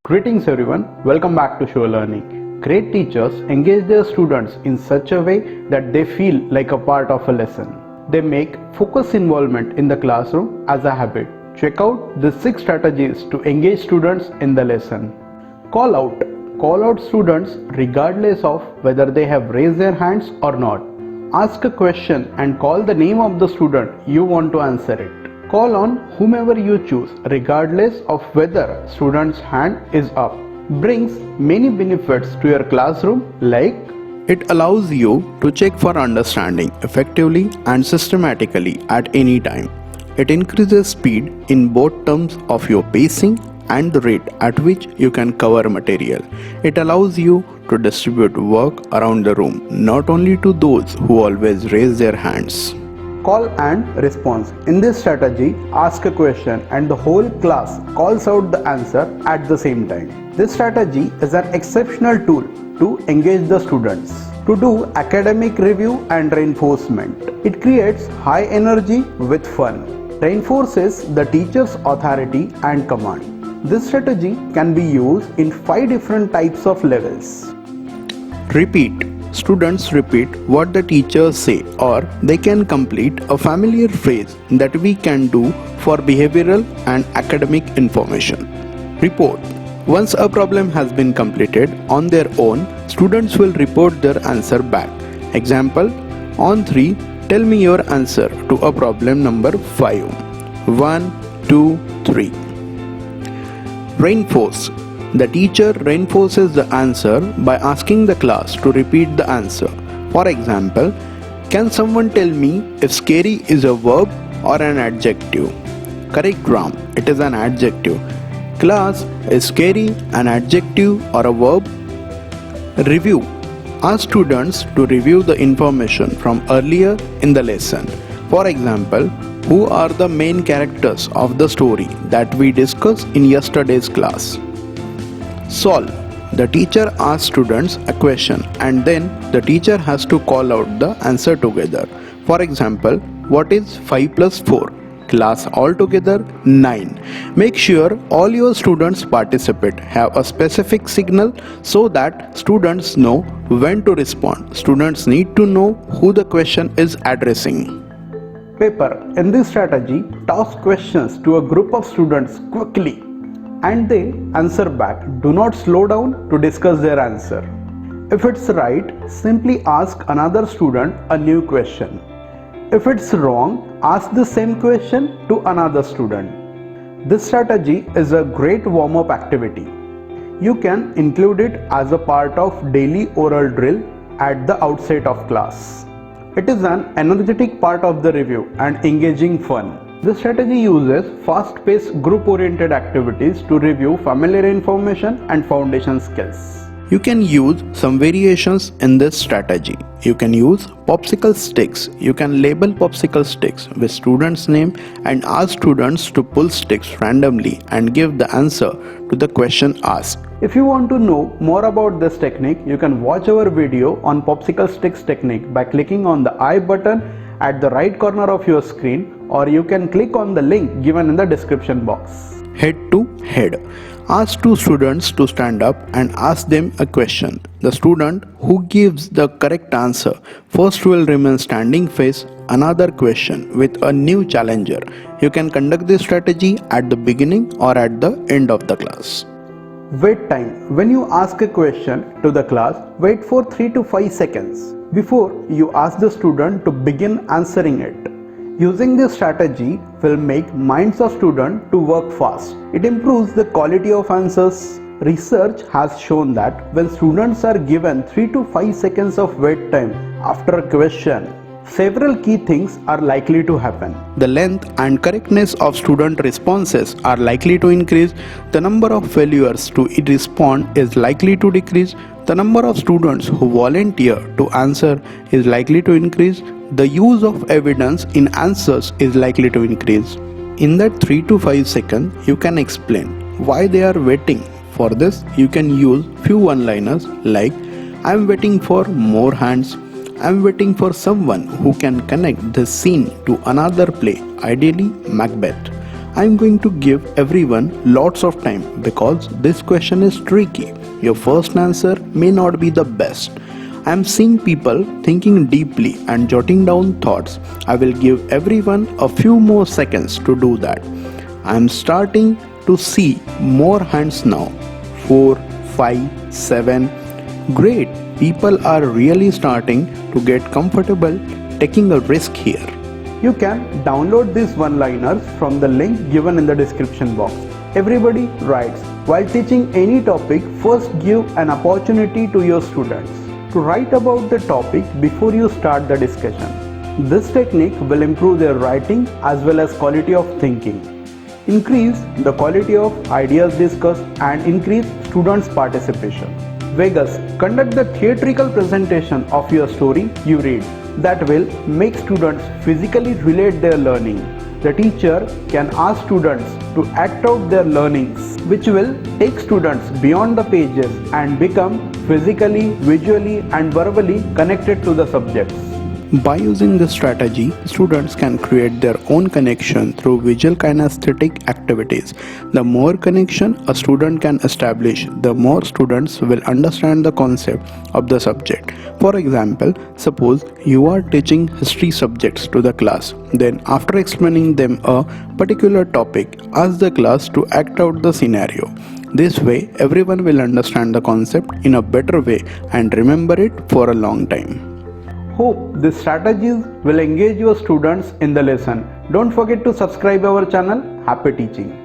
Greetings everyone, welcome back to Show Learning. Great teachers engage their students in such a way that they feel like a part of a lesson. They make focus involvement in the classroom as a habit. Check out the 6 strategies to engage students in the lesson. Call out. Call out students regardless of whether they have raised their hands or not. Ask a question and call the name of the student you want to answer it. Call on whomever you choose regardless of whether student's hand is up. Brings many benefits to your classroom like it allows you to check for understanding effectively and systematically at any time. It increases speed in both terms of your pacing and the rate at which you can cover material. It allows you to distribute work around the room, not only to those who always raise their hands. Call and response. In this strategy, ask a question and the whole class calls out the answer at the same time. This strategy is an exceptional tool to engage the students to do academic review and reinforcement. It creates high energy with fun, reinforces the teacher's authority and command. This strategy can be used in 5 different types of levels. Repeat. Students repeat what the teachers say, or they can complete a familiar phrase that we can do for behavioral and academic information. Report. Once a problem has been completed on their own, students will report their answer back. Example, on 3, tell me your answer to a problem number 5. 1, 2, 3. Reinforce. The teacher reinforces the answer by asking the class to repeat the answer. For example, can someone tell me if scary is a verb or an adjective? Correct, Ram. It is an adjective. Class, is scary an adjective or a verb? Review. Ask students to review the information from earlier in the lesson. For example, who are the main characters of the story that we discussed in yesterday's class? Solve. The teacher asks students a question and then the teacher has to call out the answer together. For example, what is 5 plus 4? Class altogether 9. Make sure all your students participate. Have a specific signal so that students know when to respond. Students need to know who the question is addressing. Paper. In this strategy, toss questions to a group of students quickly and they answer back. Do not slow down to discuss their answer. If it's right, simply ask another student a new question. If it's wrong, ask the same question to another student. This strategy is a great warm-up activity. You can include it as a part of daily oral drill at the outset of class. It is an energetic part of the review and engaging fun. This strategy uses fast-paced group-oriented activities to review familiar information and foundation skills. You can use some variations in this strategy. You can use popsicle sticks. You can label popsicle sticks with students' name and ask students to pull sticks randomly and give the answer to the question asked. If you want to know more about this technique, you can watch our video on popsicle sticks technique by clicking on the I button at the right corner of your screen, or you can click on the link given in the description box. Head to head. Ask 2 students to stand up and ask them a question. The student who gives the correct answer first will remain standing face another question with a new challenger. You can conduct this strategy at the beginning or at the end of the class. Wait time. When you ask a question to the class, wait for 3 to 5 seconds before you ask the student to begin answering it. Using this strategy will make minds of students to work fast. It improves the quality of answers. Research has shown that when students are given 3 to 5 seconds of wait time after a question, several key things are likely to happen. The length and correctness of student responses are likely to increase. The number of failures to respond is likely to decrease. The number of students who volunteer to answer is likely to increase. The use of evidence in answers is likely to increase. In that 3 to 5 seconds, you can explain why they are waiting. For this, you can use few one-liners like, I'm waiting for more hands. I'm waiting for someone who can connect this scene to another play, ideally Macbeth. I'm going to give everyone lots of time because this question is tricky. Your first answer may not be the best. I'm seeing people thinking deeply and jotting down thoughts. I will give everyone a few more seconds to do that. I'm starting to see more hands now. 4, 5, 7. Great. People are really starting to get comfortable taking a risk here. You can download these one-liners from the link given in the description box. Everybody writes. While teaching any topic, first give an opportunity to your students to write about the topic before you start the discussion. This technique will improve their writing as well as quality of thinking, increase the quality of ideas discussed, and increase students' participation. Vegas, conduct the theatrical presentation of your story you read that will make students physically relate their learning. The teacher can ask students to act out their learnings, which will take students beyond the pages and become physically, visually, and verbally connected to the subjects. By using this strategy, students can create their own connection through visual kinesthetic activities. The more connection a student can establish, the more students will understand the concept of the subject. For example, suppose you are teaching history subjects to the class. Then after explaining them a particular topic, ask the class to act out the scenario. This way, everyone will understand the concept in a better way and remember it for a long time. Hope these strategies will engage your students in the lesson. Don't forget to subscribe our channel. Happy teaching.